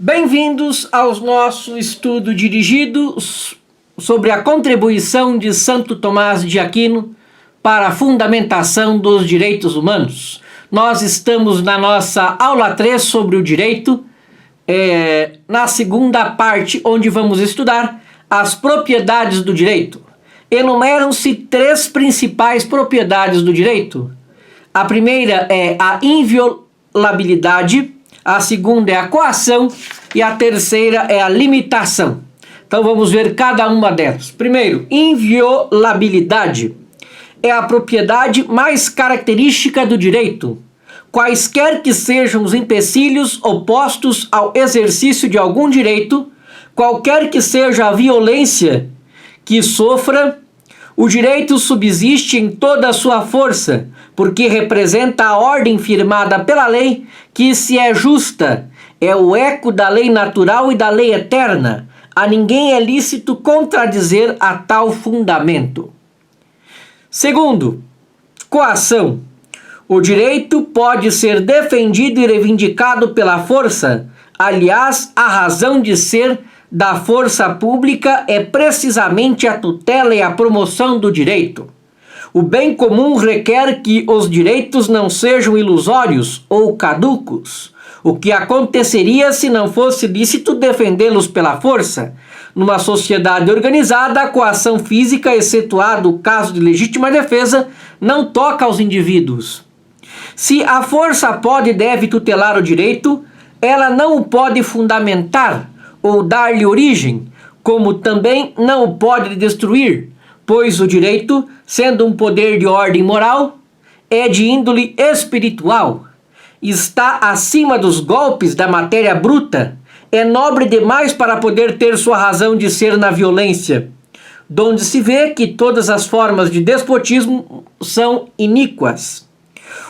Bem-vindos ao nosso estudo dirigido sobre a contribuição de Santo Tomás de Aquino para a fundamentação dos direitos humanos. Nós estamos na nossa aula 3 sobre o direito, na segunda parte, onde vamos estudar as propriedades do direito. Enumeram-se 3 principais propriedades do direito. A primeira é a inviolabilidade, a segunda é a coação e a terceira é a limitação. Então vamos ver cada uma delas. Primeiro, inviolabilidade é a propriedade mais característica do direito. Quaisquer que sejam os empecilhos opostos ao exercício de algum direito, qualquer que seja a violência que sofra, o direito subsiste em toda a sua força, porque representa a ordem firmada pela lei, que se é justa, é o eco da lei natural e da lei eterna. A ninguém é lícito contradizer a tal fundamento. Segundo, coação. O direito pode ser defendido e reivindicado pela força. Aliás, a razão de ser da força pública é precisamente a tutela e a promoção do direito. O bem comum requer que os direitos não sejam ilusórios ou caducos, o que aconteceria se não fosse lícito defendê-los pela força. Numa sociedade organizada, a coação física, excetuado o caso de legítima defesa, não toca aos indivíduos. Se a força pode e deve tutelar o direito, ela não o pode fundamentar ou dar-lhe origem, como também não o pode destruir, pois o direito, sendo um poder de ordem moral, é de índole espiritual, está acima dos golpes da matéria bruta, é nobre demais para poder ter sua razão de ser na violência, donde se vê que todas as formas de despotismo são iníquas.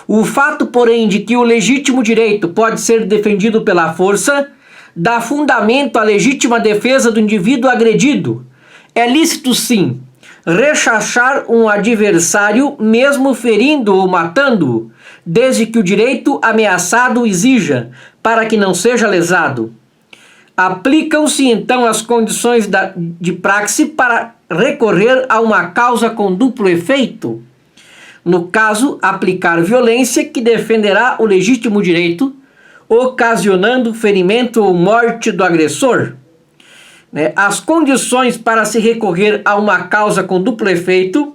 O fato, porém, de que o legítimo direito pode ser defendido pela força, dá fundamento à legítima defesa do indivíduo agredido. É lícito, sim, rechachar um adversário, mesmo ferindo-o ou matando-o, desde que o direito ameaçado o exija, para que não seja lesado. Aplicam-se então as condições de praxe para recorrer a uma causa com duplo efeito. No caso, aplicar violência que defenderá o legítimo direito, ocasionando ferimento ou morte do agressor. As condições para se recorrer a uma causa com duplo efeito,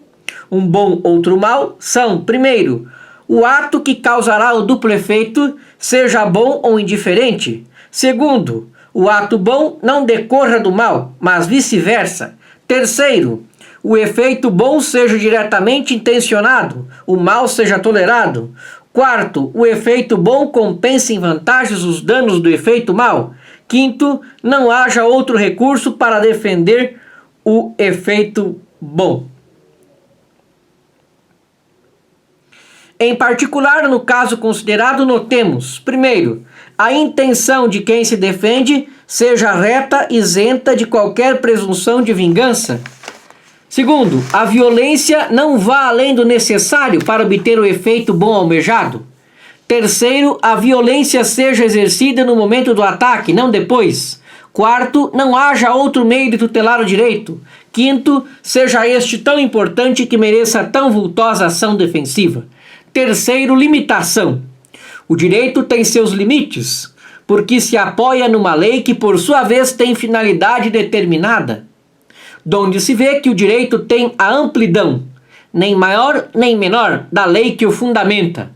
um bom outro mal, são: primeiro, o ato que causará o duplo efeito seja bom ou indiferente. Segundo, o ato bom não decorra do mal, mas vice-versa. Terceiro, o efeito bom seja diretamente intencionado, o mal seja tolerado. Quarto, o efeito bom compense em vantagens os danos do efeito mal. Quinto, não haja outro recurso para defender o efeito bom. Em particular, no caso considerado, notemos: primeiro, a intenção de quem se defende seja reta, isenta de qualquer presunção de vingança. Segundo, a violência não vá além do necessário para obter o efeito bom almejado. Terceiro, a violência seja exercida no momento do ataque, não depois. Quarto, não haja outro meio de tutelar o direito. Quinto, seja este tão importante que mereça tão vultosa ação defensiva. Terceiro, limitação. O direito tem seus limites, porque se apoia numa lei que, por sua vez, tem finalidade determinada, donde se vê que o direito tem a amplidão, nem maior nem menor, da lei que o fundamenta.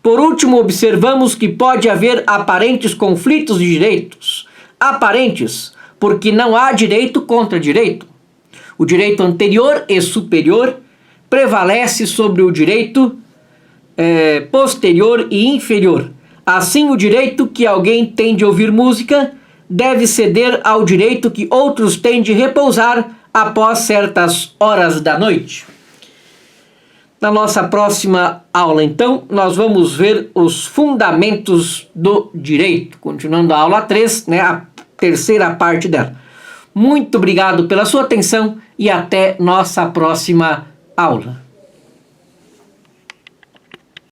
Por último, observamos que pode haver aparentes conflitos de direitos. Aparentes, porque não há direito contra direito. O direito anterior e superior prevalece sobre o direito posterior e inferior. Assim, o direito que alguém tem de ouvir música deve ceder ao direito que outros têm de repousar após certas horas da noite. Na nossa próxima aula, então, nós vamos ver os fundamentos do direito. Continuando a aula 3, a terceira parte dela. Muito obrigado pela sua atenção e até nossa próxima aula.